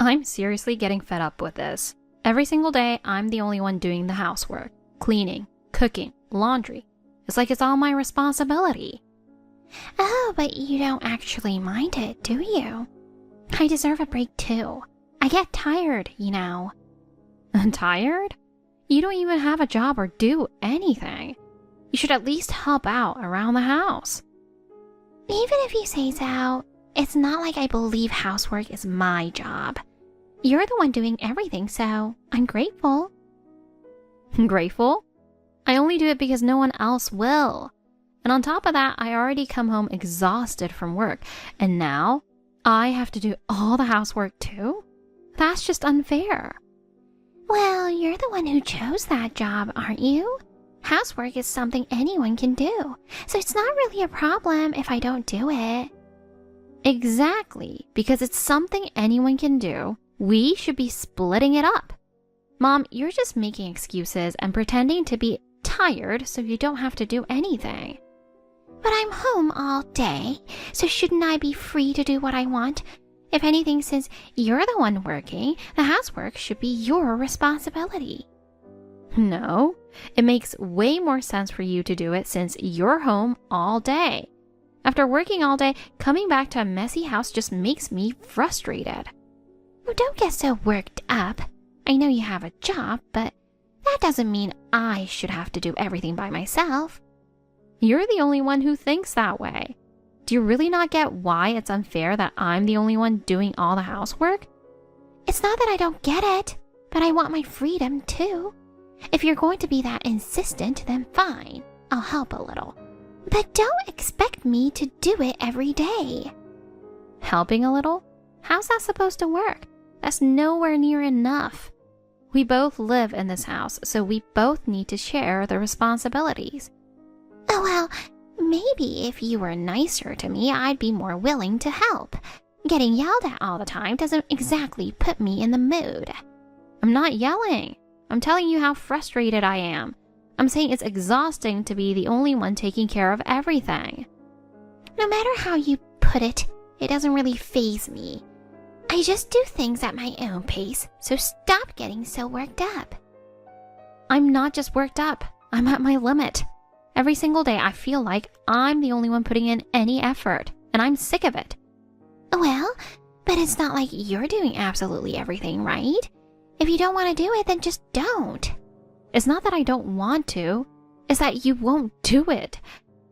I'm seriously getting fed up with this. Every single day, I'm the only one doing the housework, cleaning, cooking, laundry. It's like it's all my responsibility. Oh, but you don't actually mind it, do you? I deserve a break too. I get tired, you know. Tired? You don't even have a job or do anything. You should at least help out around the house. Even if you say so, it's not like I believe housework is my job. You're the one doing everything, so I'm grateful. Grateful? I only do it because no one else will. And on top of that, I already come home exhausted from work, and now I have to do all the housework too? That's just unfair. Well, you're the one who chose that job, aren't you? Housework is something anyone can do, so it's not really a problem if I don't do it. Exactly, because it's something anyone can do, we should be splitting it up. Mom, you're just making excuses and pretending to be tired so you don't have to do anything. But I'm home all day, so shouldn't I be free to do what I want? If anything, since you're the one working, the housework should be your responsibility. No, it makes way more sense for you to do it since you're home all day. After working all day, coming back to a messy house just makes me frustrated. Well, don't get so worked up. I know you have a job, but that doesn't mean I should have to do everything by myself. You're the only one who thinks that way. Do you really not get why it's unfair that I'm the only one doing all the housework? It's not that I don't get it, but I want my freedom too. If you're going to be that insistent, then fine, I'll help a little. But don't expect me to do it every day. Helping a little? How's that supposed to work? That's nowhere near enough. We both live in this house, so we both need to share the responsibilities. Oh, well, maybe if you were nicer to me, I'd be more willing to help. Getting yelled at all the time doesn't exactly put me in the mood. I'm not yelling. I'm telling you how frustrated I am. I'm saying it's exhausting to be the only one taking care of everything. No matter how you put it, it doesn't really faze me. I just do things at my own pace, so stop getting so worked up. I'm not just worked up. I'm at my limit. Every single day I feel like I'm the only one putting in any effort, and I'm sick of it. Well, but it's not like you're doing absolutely everything, right? If you don't want to do it, then just don't. It's not that I don't want to, it's that you won't do it.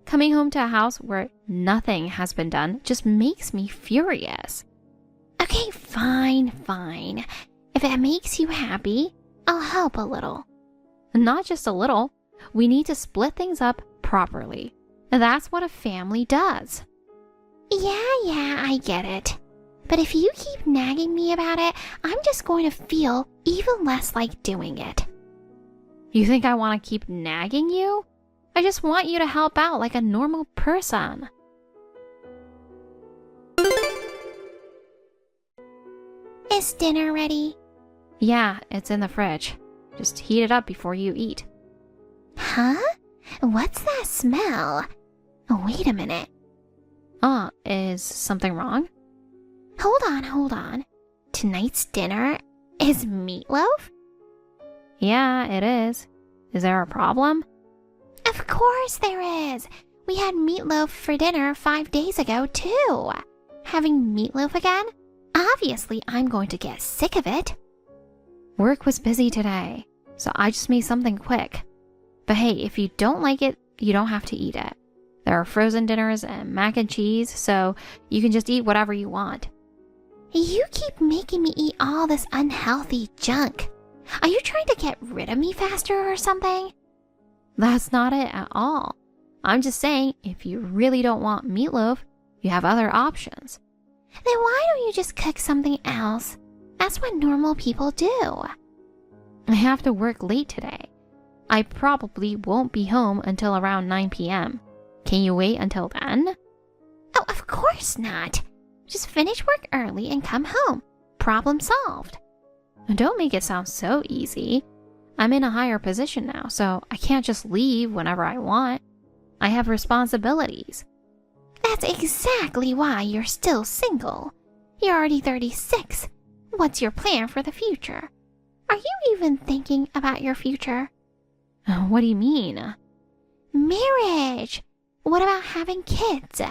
Coming home to a house where nothing has been done just makes me furious. Okay, fine. If it makes you happy, I'll help a little. Not just a little. We need to split things up properly. That's what a family does. Yeah, I get it. But if you keep nagging me about it, I'm just going to feel even less like doing it. You think I want to keep nagging you? I just want you to help out like a normal person. Is dinner ready? Yeah, it's in the fridge. Just heat it up before you eat. Huh? What's that smell? Wait a minute. Is something wrong? Hold on. Tonight's dinner is meatloaf? Yeah, it is. Is there a problem? Of course there is. We had meatloaf for dinner 5 days ago, too. Having meatloaf again? Obviously, I'm going to get sick of it. Work was busy today, so I just made something quick. But hey, if you don't like it, you don't have to eat it. There are frozen dinners and mac and cheese, so you can just eat whatever you want. You keep making me eat all this unhealthy junk. Are you trying to get rid of me faster or something? That's not it at all. I'm just saying, if you really don't want meatloaf, you have other options. Then why don't you just cook something else? That's what normal people do. I have to work late today. I probably won't be home until around 9 p.m. Can you wait until then? Oh, of course not. Just finish work early and come home. Problem solved. Don't make it sound so easy. I'm in a higher position now, so I can't just leave whenever I want. I have responsibilities. That's exactly why you're still single. You're already 36. What's your plan for the future? Are you even thinking about your future? What do you mean? Marriage! What about having kids?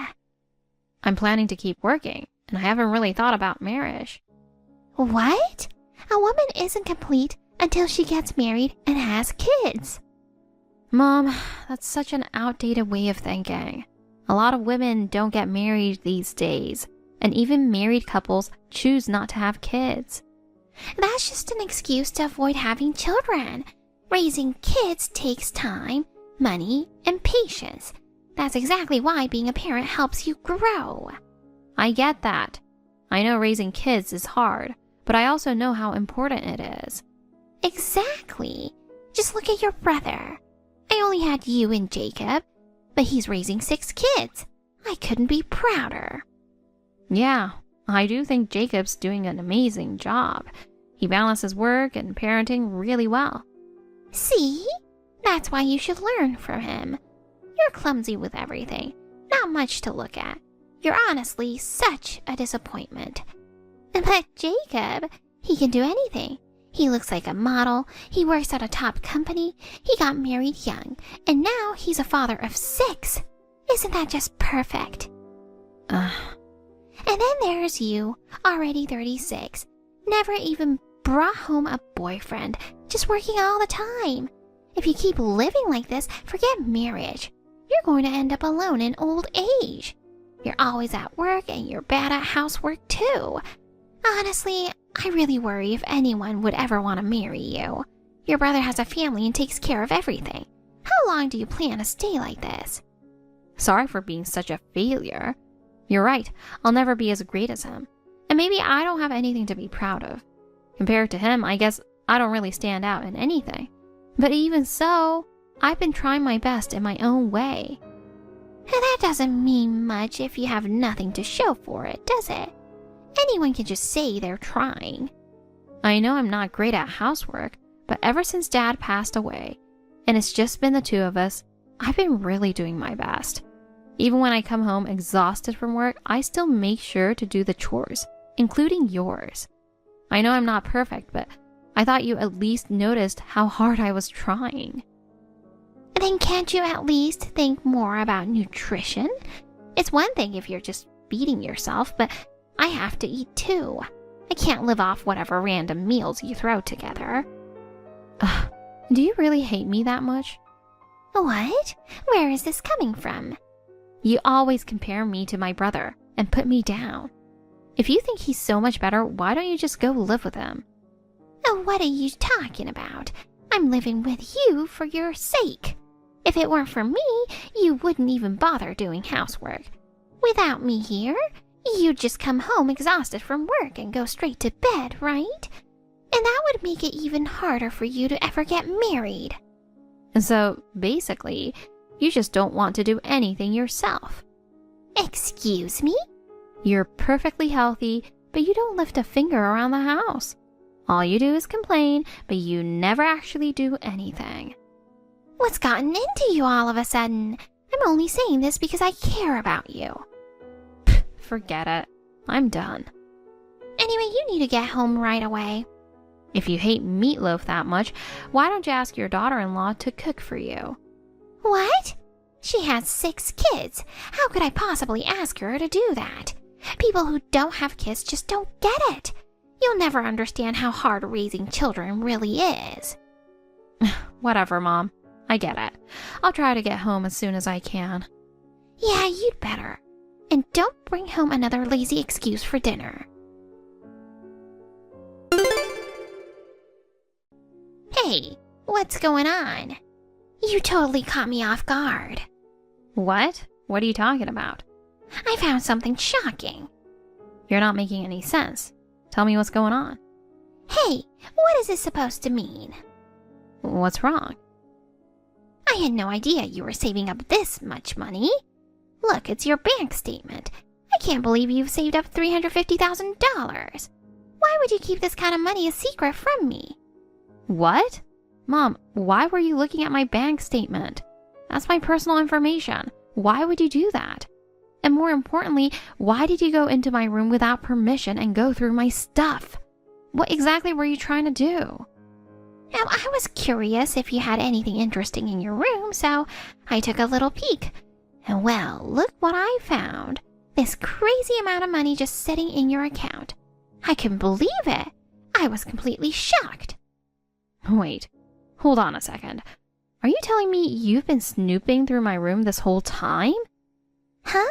I'm planning to keep working, and I haven't really thought about marriage. What? A woman isn't complete until she gets married and has kids. Mom, that's such an outdated way of thinking. A lot of women don't get married these days, and even married couples choose not to have kids. That's just an excuse to avoid having children. Raising kids takes time, money, and patience. That's exactly why being a parent helps you grow. I get that. I know raising kids is hard, but I also know how important it is. Exactly. Just look at your brother. I only had you and Jacob, but he's raising 6 kids. I couldn't be prouder. Yeah, I do think Jacob's doing an amazing job. He balances work and parenting really well. See? That's why you should learn from him. You're clumsy with everything. Not much to look at. You're honestly such a disappointment. But Jacob, he can do anything. He looks like a model, he works at a top company, he got married young, and now he's a father of 6. Isn't that just perfect? And then there's you, already 36, never even brought home a boyfriend, just working all the time. If you keep living like this, forget marriage. You're going to end up alone in old age. You're always at work and you're bad at housework too. Honestly, I really worry if anyone would ever want to marry you. Your brother has a family and takes care of everything. How long do you plan to stay like this? Sorry for being such a failure. You're right, I'll never be as great as him. And maybe I don't have anything to be proud of. Compared to him, I guess I don't really stand out in anything. But even so, I've been trying my best in my own way. And that doesn't mean much if you have nothing to show for it, does it? Anyone can just say they're trying. I know I'm not great at housework, but ever since Dad passed away, and it's just been the 2 of us, I've been really doing my best. Even when I come home exhausted from work, I still make sure to do the chores, including yours. I know I'm not perfect, but I thought you at least noticed how hard I was trying. Then can't you at least think more about nutrition? It's one thing if you're just feeding yourself, but I have to eat too. I can't live off whatever random meals you throw together. Do you really hate me that much? What? Where is this coming from? You always compare me to my brother and put me down. If you think he's so much better, why don't you just go live with him? Oh, what are you talking about? I'm living with you for your sake. If it weren't for me, you wouldn't even bother doing housework. Without me here, you'd just come home exhausted from work and go straight to bed, right? And that would make it even harder for you to ever get married. So, basically, you just don't want to do anything yourself. Excuse me? You're perfectly healthy, but you don't lift a finger around the house. All you do is complain, but you never actually do anything. What's gotten into you all of a sudden? I'm only saying this because I care about you. Forget it. I'm done. Anyway, you need to get home right away. If you hate meatloaf that much, why don't you ask your daughter-in-law to cook for you? What? She has 6 kids. How could I possibly ask her to do that? People who don't have kids just don't get it. You'll never understand how hard raising children really is. Whatever, Mom. I get it. I'll try to get home as soon as I can. Yeah, you'd better. And don't bring home another lazy excuse for dinner. Hey, what's going on? You totally caught me off guard. What? What are you talking about? I found something shocking. You're not making any sense. Tell me what's going on. Hey, what is this supposed to mean? What's wrong? I had no idea you were saving up this much money. Look, it's your bank statement. I can't believe you've saved up $350,000. Why would you keep this kind of money a secret from me? What? Mom, why were you looking at my bank statement? That's my personal information. Why would you do that? And more importantly, why did you go into my room without permission and go through my stuff? What exactly were you trying to do? Now, I was curious if you had anything interesting in your room, so I took a little peek. And well, look what I found. This crazy amount of money just sitting in your account. I couldn't believe it. I was completely shocked. Wait, hold on a second. Are you telling me you've been snooping through my room this whole time? Huh?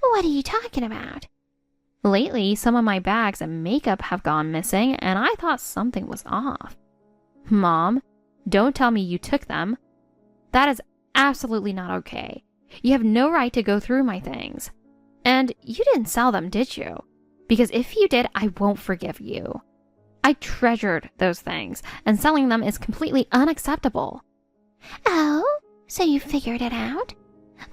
What are you talking about? Lately, some of my bags and makeup have gone missing, and I thought something was off. Mom, don't tell me you took them. That is absolutely not okay. You have no right to go through my things. And you didn't sell them, did you? Because if you did, I won't forgive you. I treasured those things, and selling them is completely unacceptable. Oh, so you figured it out?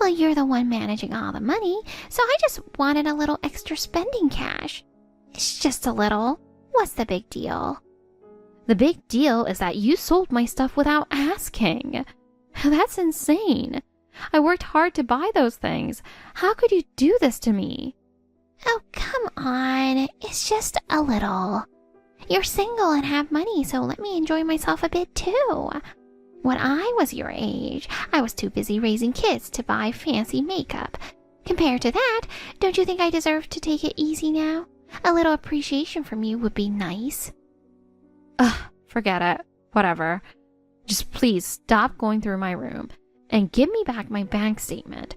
Well, you're the one managing all the money, so I just wanted a little extra spending cash. It's just a little. What's the big deal? The big deal is that you sold my stuff without asking. That's insane. I worked hard to buy those things. How could you do this to me? Oh, come on. It's just a little. You're single and have money, so let me enjoy myself a bit too. When I was your age, I was too busy raising kids to buy fancy makeup. Compared to that, don't you think I deserve to take it easy now? A little appreciation from you would be nice. Ugh, forget it. Whatever. Just please stop going through my room and give me back my bank statement.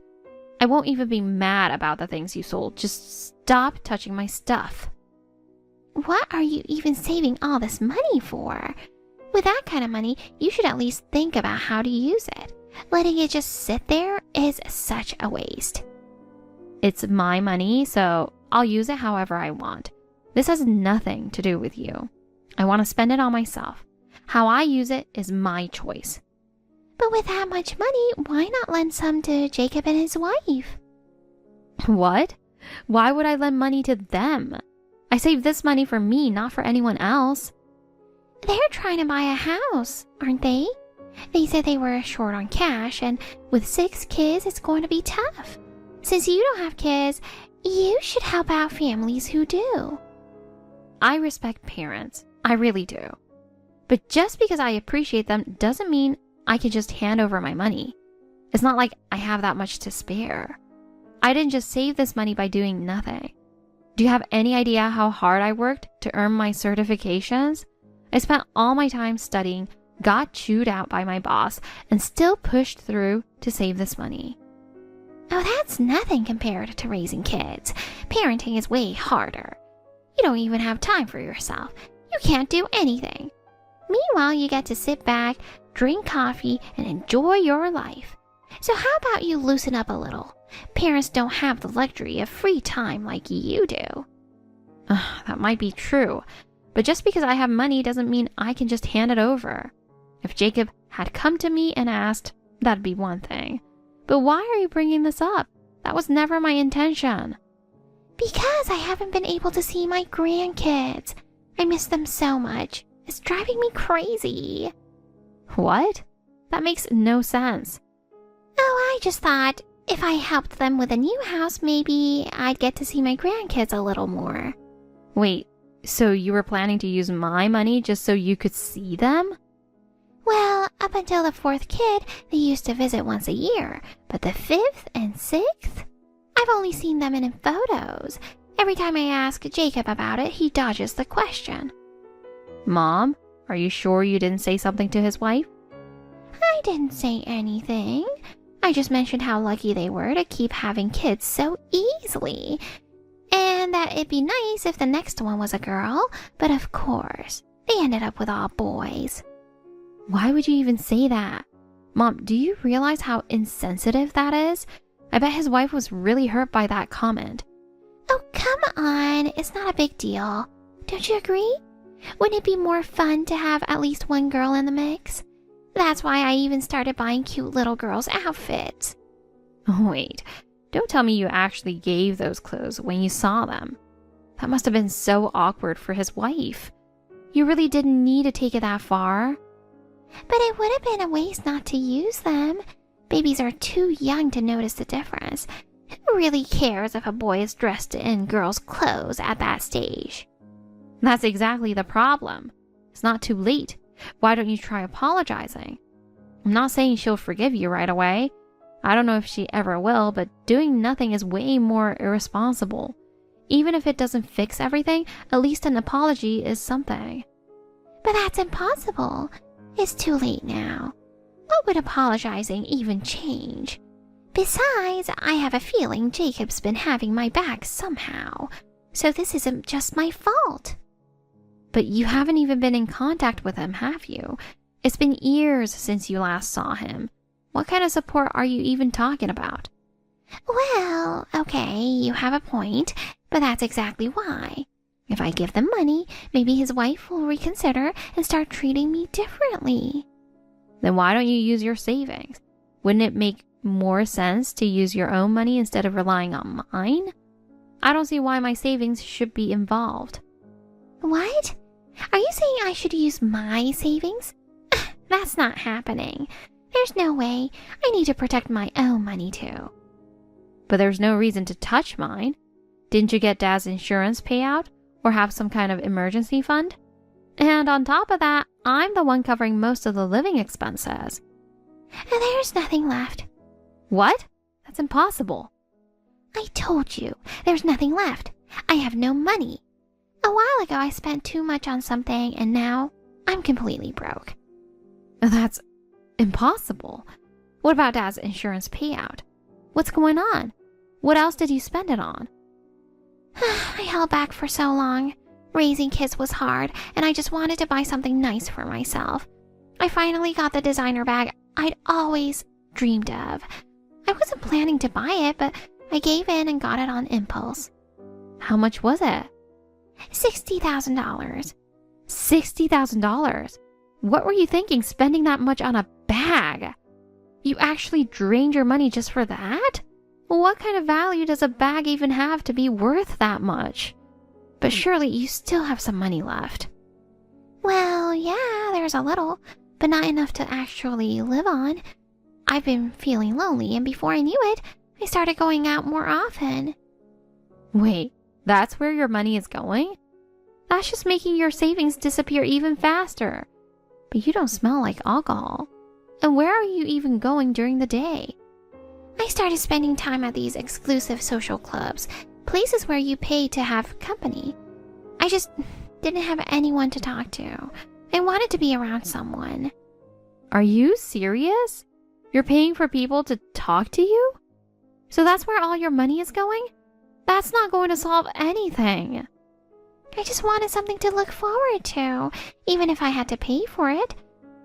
I won't even be mad about the things you sold. Just stop touching my stuff. What are you even saving all this money for? With that kind of money, you should at least think about how to use it. Letting it just sit there is such a waste. It's my money, so I'll use it however I want. This has nothing to do with you. I want to spend it on myself. How I use it is my choice. But with that much money, why not lend some to Jacob and his wife? What? Why would I lend money to them? I saved this money for me, not for anyone else. They're trying to buy a house, aren't they? They said they were short on cash, and with 6 kids, it's going to be tough. Since you don't have kids, you should help out families who do. I respect parents. I really do. But just because I appreciate them doesn't mean I can just hand over my money. It's not like I have that much to spare. I didn't just save this money by doing nothing. Do you have any idea how hard I worked to earn my certifications? I spent all my time studying, got chewed out by my boss, and still pushed through to save this money. Oh, that's nothing compared to raising kids. Parenting is way harder. You don't even have time for yourself. You can't do anything. Meanwhile, you get to sit back, drink coffee, and enjoy your life. So how about you loosen up a little? Parents don't have the luxury of free time like you do. That might be true, but just because I have money doesn't mean I can just hand it over. If Jacob had come to me and asked, that'd be one thing. But why are you bringing this up? That was never my intention. Because I haven't been able to see my grandkids. I miss them so much. It's driving me crazy. What? That makes no sense. Oh, I just thought if I helped them with a new house, maybe I'd get to see my grandkids a little more. Wait, so you were planning to use my money just so you could see them? Well, up until the 4th kid, they used to visit once a year. But the 5th and 6th? I've only seen them in photos. Every time I ask Jacob about it, he dodges the question. Mom, are you sure you didn't say something to his wife? I didn't say anything. I just mentioned how lucky they were to keep having kids so easily. And that it'd be nice if the next one was a girl, but of course, they ended up with all boys. Why would you even say that? Mom, do you realize how insensitive that is? I bet his wife was really hurt by that comment. Oh, come on. It's not a big deal. Don't you agree? Wouldn't it be more fun to have at least one girl in the mix? That's why I even started buying cute little girls' outfits. Wait, don't tell me you actually gave those clothes when you saw them. That must have been so awkward for his wife. You really didn't need to take it that far. But it would have been a waste not to use them. Babies are too young to notice the difference. Who really cares if a boy is dressed in girls' clothes at that stage? That's exactly the problem. It's not too late. Why don't you try apologizing? I'm not saying she'll forgive you right away. I don't know if she ever will, but doing nothing is way more irresponsible. Even if it doesn't fix everything, at least an apology is something. But that's impossible. It's too late now. What would apologizing even change? Besides, I have a feeling Jacob's been having my back somehow, so this isn't just my fault. But you haven't even been in contact with him, have you? It's been years since you last saw him. What kind of support are you even talking about? Well, okay, you have a point, but that's exactly why. If I give them money, maybe his wife will reconsider and start treating me differently. Then why don't you use your savings? Wouldn't it make more sense to use your own money instead of relying on mine? I don't see why my savings should be involved. What? Are you saying I should use my savings? That's not happening. There's no way. I need to protect my own money too. But there's no reason to touch mine. Didn't you get Dad's insurance payout or have some kind of emergency fund? And on top of that, I'm the one covering most of the living expenses. And there's nothing left. What? That's impossible. I told you, there's nothing left. I have no money. A while ago I spent too much on something and now I'm completely broke. That's impossible. What about Dad's insurance payout? What's going on? What else did you spend it on? I held back for so long. Raising kids was hard, and I just wanted to buy something nice for myself. I finally got the designer bag I'd always dreamed of. I wasn't planning to buy it, but I gave in and got it on impulse. How much was it? $60,000. $60,000? What were you thinking spending that much on a bag? You actually drained your money just for that? What kind of value does a bag even have to be worth that much? But surely you still have some money left. Well, yeah, there's a little, but not enough to actually live on. I've been feeling lonely, and before I knew it, I started going out more often. Wait, that's where your money is going? That's just making your savings disappear even faster. But you don't smell like alcohol. And where are you even going during the day? I started spending time at these exclusive social clubs, places where you pay to have company. I just didn't have anyone to talk to. I wanted to be around someone. Are you serious? You're paying for people to talk to you? So that's where all your money is going? That's not going to solve anything. I just wanted something to look forward to, even if I had to pay for it.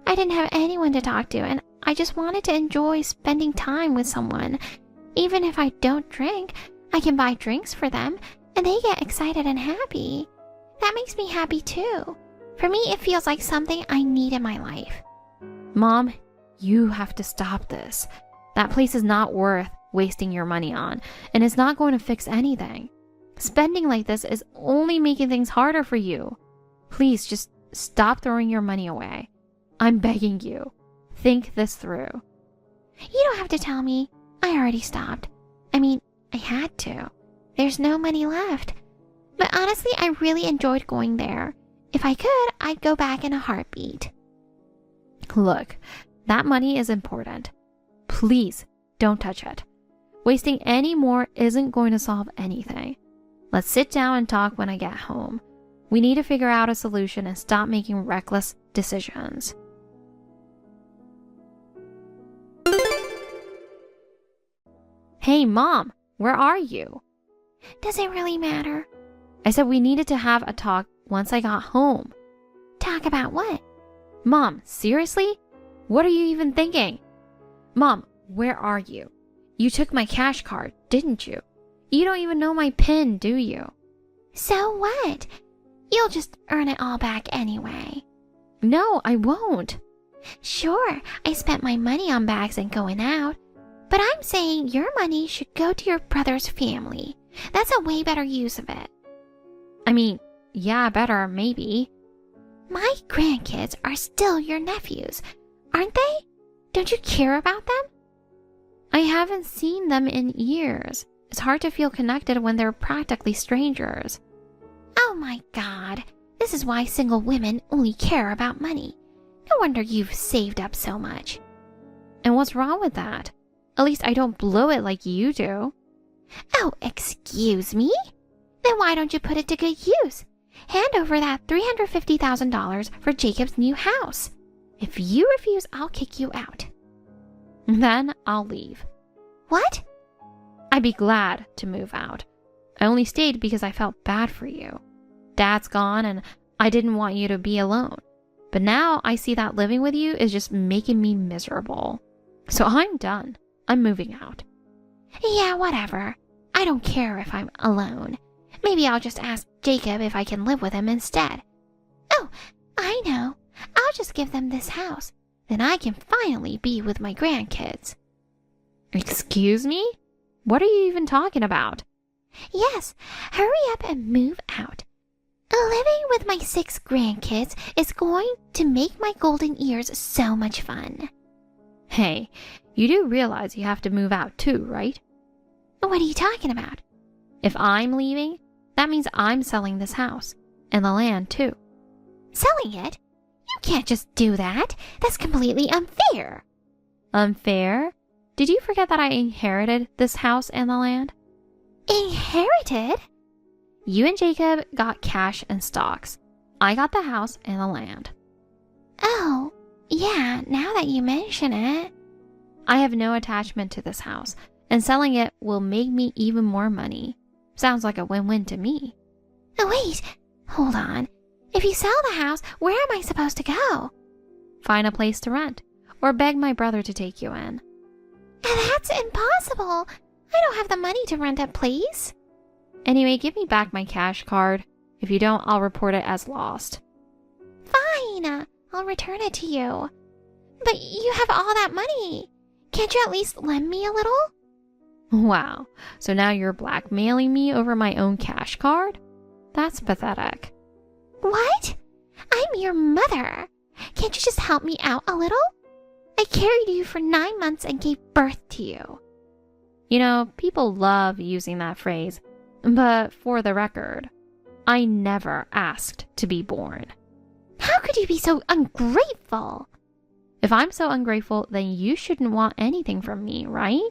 I didn't have anyone to talk to, and I just wanted to enjoy spending time with someone. Even if I don't drink, I can buy drinks for them, and they get excited and happy. That makes me happy too. For me, it feels like something I need in my life. Mom, you have to stop this. That place is not worth wasting your money on, and it's not going to fix anything. Spending like this is only making things harder for you. Please just stop throwing your money away. I'm begging you. Think this through. You don't have to tell me. I already stopped. I mean, I had to. There's no money left. But honestly, I really enjoyed going there. If I could, I'd go back in a heartbeat. Look, that money is important. Please don't touch it. Wasting any more isn't going to solve anything. Let's sit down and talk when I get home. We need to figure out a solution and stop making reckless decisions. Hey, Mom, where are you? Does it really matter? I said we needed to have a talk once I got home. Talk about what? Mom, seriously? What are you even thinking? Mom, where are you? You took my cash card, didn't you? You don't even know my PIN, do you? So what? You'll just earn it all back anyway. No, I won't. Sure, I spent my money on bags and going out. But I'm saying your money should go to your brother's family. That's a way better use of it. I mean, yeah, better, maybe. My grandkids are still your nephews, aren't they? Don't you care about them? I haven't seen them in years. It's hard to feel connected when they're practically strangers. Oh my God. This is why single women only care about money. No wonder you've saved up so much. And what's wrong with that? At least I don't blow it like you do. Oh, excuse me? Then why don't you put it to good use? Hand over that $350,000 for Jacob's new house. If you refuse, I'll kick you out. Then I'll leave. What? I'd be glad to move out. I only stayed because I felt bad for you. Dad's gone and I didn't want you to be alone. But now I see that living with you is just making me miserable. So I'm done. I'm moving out. Yeah, whatever. I don't care if I'm alone. Maybe I'll just ask Jacob if I can live with him instead. Oh, I know. I'll just give them this house. Then I can finally be with my grandkids. Excuse me? What are you even talking about? Yes, hurry up and move out. Living with my 6 grandkids is going to make my golden years so much fun. Hey, you do realize you have to move out too, right? What are you talking about? If I'm leaving, that means I'm selling this house. And the land too. Selling it? You can't just do that. That's completely unfair. Unfair? Did you forget that I inherited this house and the land? Inherited? You and Jacob got cash and stocks. I got the house and the land. Oh, yeah, now that you mention it. I have no attachment to this house, and selling it will make me even more money. Sounds like a win-win to me. Oh, wait, hold on. If you sell the house, where am I supposed to go? Find a place to rent, or beg my brother to take you in. That's impossible. I don't have the money to rent a place. Anyway, give me back my cash card. If you don't, I'll report it as lost. Fine, I'll return it to you. But you have all that money. Can't you at least lend me a little? Wow, so now you're blackmailing me over my own cash card? That's pathetic. What? I'm your mother. Can't you just help me out a little? I carried you for 9 months and gave birth to you. You know, people love using that phrase, but for the record, I never asked to be born. How could you be so ungrateful? If I'm so ungrateful, then you shouldn't want anything from me, right?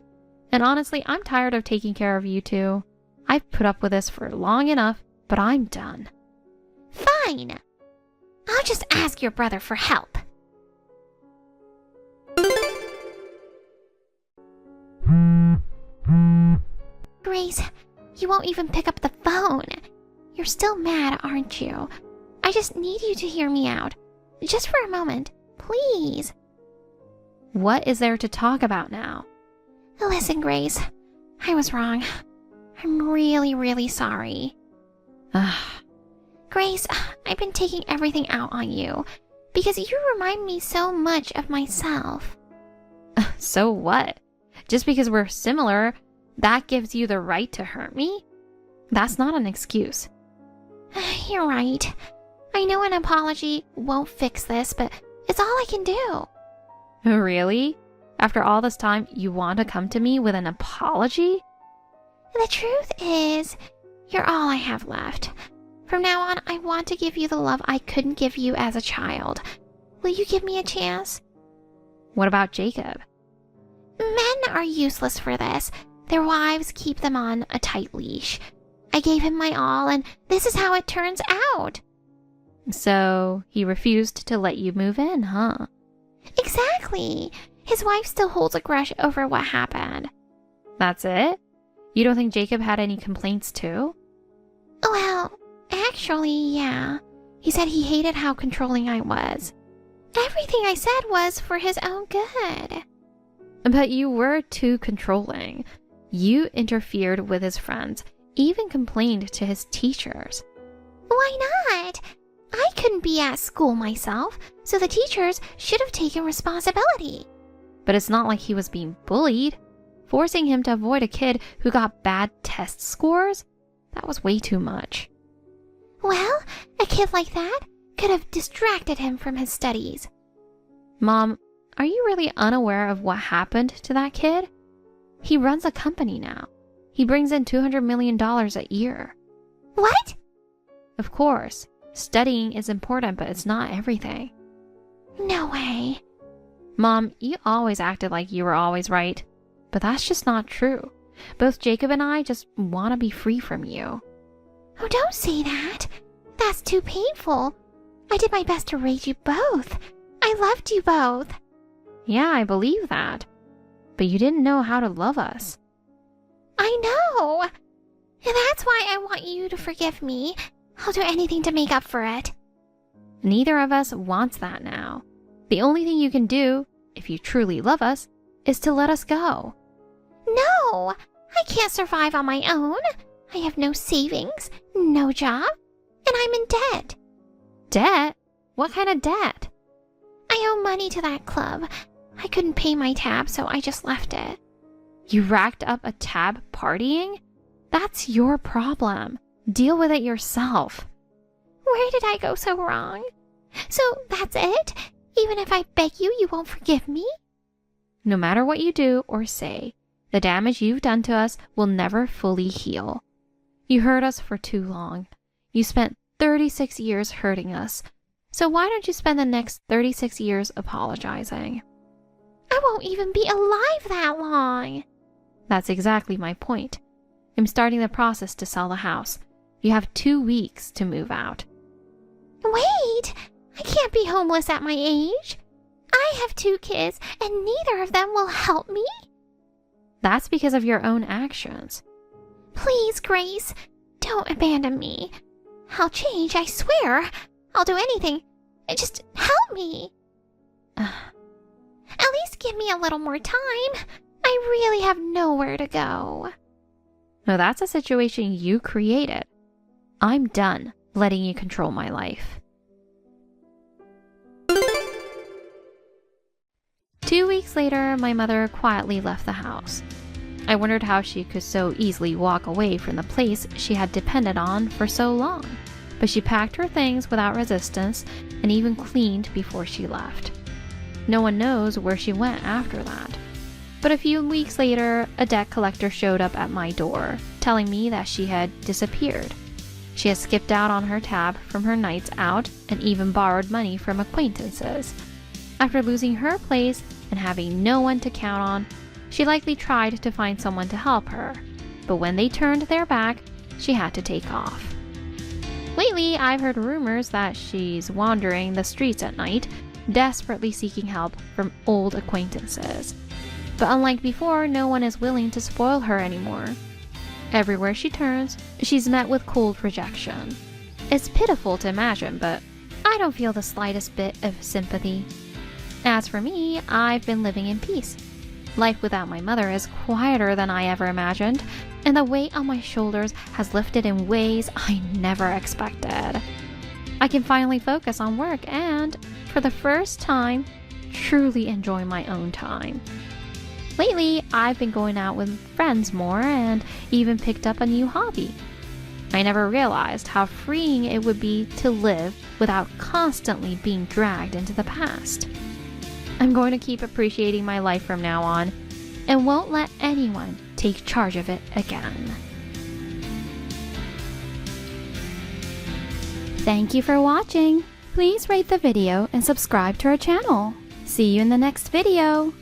And honestly, I'm tired of taking care of you two. I've put up with this for long enough, but I'm done. Fine. I'll just ask your brother for help. Grace, you won't even pick up the phone. You're still mad, aren't you? I just need you to hear me out. Just for a moment, please. What is there to talk about now? Listen, Grace, I was wrong. I'm really, really sorry. Grace, I've been taking everything out on you because you remind me so much of myself. So what? Just because we're similar, that gives you the right to hurt me? That's not an excuse. You're right. I know an apology won't fix this, but it's all I can do. Really? After all this time, you want to come to me with an apology? The truth is, you're all I have left. From now on, I want to give you the love I couldn't give you as a child. Will you give me a chance? What about Jacob? Men are useless for this. Their wives keep them on a tight leash. I gave him my all, and this is how it turns out. So, he refused to let you move in, huh? Exactly. His wife still holds a grudge over what happened. That's it? You don't think Jacob had any complaints too? Well, actually, yeah. He said he hated how controlling I was. Everything I said was for his own good. But you were too controlling. You interfered with his friends, even complained to his teachers. Why not? I couldn't be at school myself, so the teachers should have taken responsibility. But it's not like he was being bullied. Forcing him to avoid a kid who got bad test scores? That was way too much. Well, a kid like that could have distracted him from his studies. Mom, are you really unaware of what happened to that kid? He runs a company now. He brings in $200 million a year. What? Of course. Studying is important, but it's not everything. No way. Mom, you always acted like you were always right, but that's just not true. Both Jacob and I just want to be free from you. Oh, don't say that. That's too painful. I did my best to raise you both. I loved you both. Yeah, I believe that. But you didn't know how to love us. I know. And that's why I want you to forgive me. I'll do anything to make up for it. Neither of us wants that now. The only thing you can do, if you truly love us, is to let us go. No, I can't survive on my own. I have no savings, no job, and I'm in debt. Debt? What kind of debt? I owe money to that club. I couldn't pay my tab, so I just left it. You racked up a tab partying? That's your problem. Deal with it yourself. Where did I go so wrong? So that's it? Even if I beg you, you won't forgive me? No matter what you do or say, the damage you've done to us will never fully heal. You hurt us for too long. You spent 36 years hurting us. So why don't you spend the next 36 years apologizing? I won't even be alive that long. That's exactly my point. I'm starting the process to sell the house. You have 2 weeks to move out. Wait! I can't be homeless at my age. I have 2 kids, and neither of them will help me. That's because of your own actions. Please, Grace, don't abandon me. I'll change, I swear. I'll do anything. Just help me. At least give me a little more time. I really have nowhere to go. No, that's a situation you created. I'm done letting you control my life. 2 weeks later, my mother quietly left the house. I wondered how she could so easily walk away from the place she had depended on for so long. But she packed her things without resistance and even cleaned before she left. No one knows where she went after that. But a few weeks later, a debt collector showed up at my door, telling me that she had disappeared. She had skipped out on her tab from her nights out and even borrowed money from acquaintances. After losing her place and having no one to count on, she likely tried to find someone to help her. But when they turned their back, she had to take off. Lately, I've heard rumors that she's wandering the streets at night, desperately seeking help from old acquaintances. But unlike before, no one is willing to spoil her anymore. Everywhere she turns, she's met with cold rejection. It's pitiful to imagine, but I don't feel the slightest bit of sympathy. As for me, I've been living in peace. Life without my mother is quieter than I ever imagined, and the weight on my shoulders has lifted in ways I never expected. I can finally focus on work and, for the first time, truly enjoy my own time. Lately, I've been going out with friends more and even picked up a new hobby. I never realized how freeing it would be to live without constantly being dragged into the past. I'm going to keep appreciating my life from now on and won't let anyone take charge of it again. Thank you for watching. Please rate the video and subscribe to our channel. See you in the next video.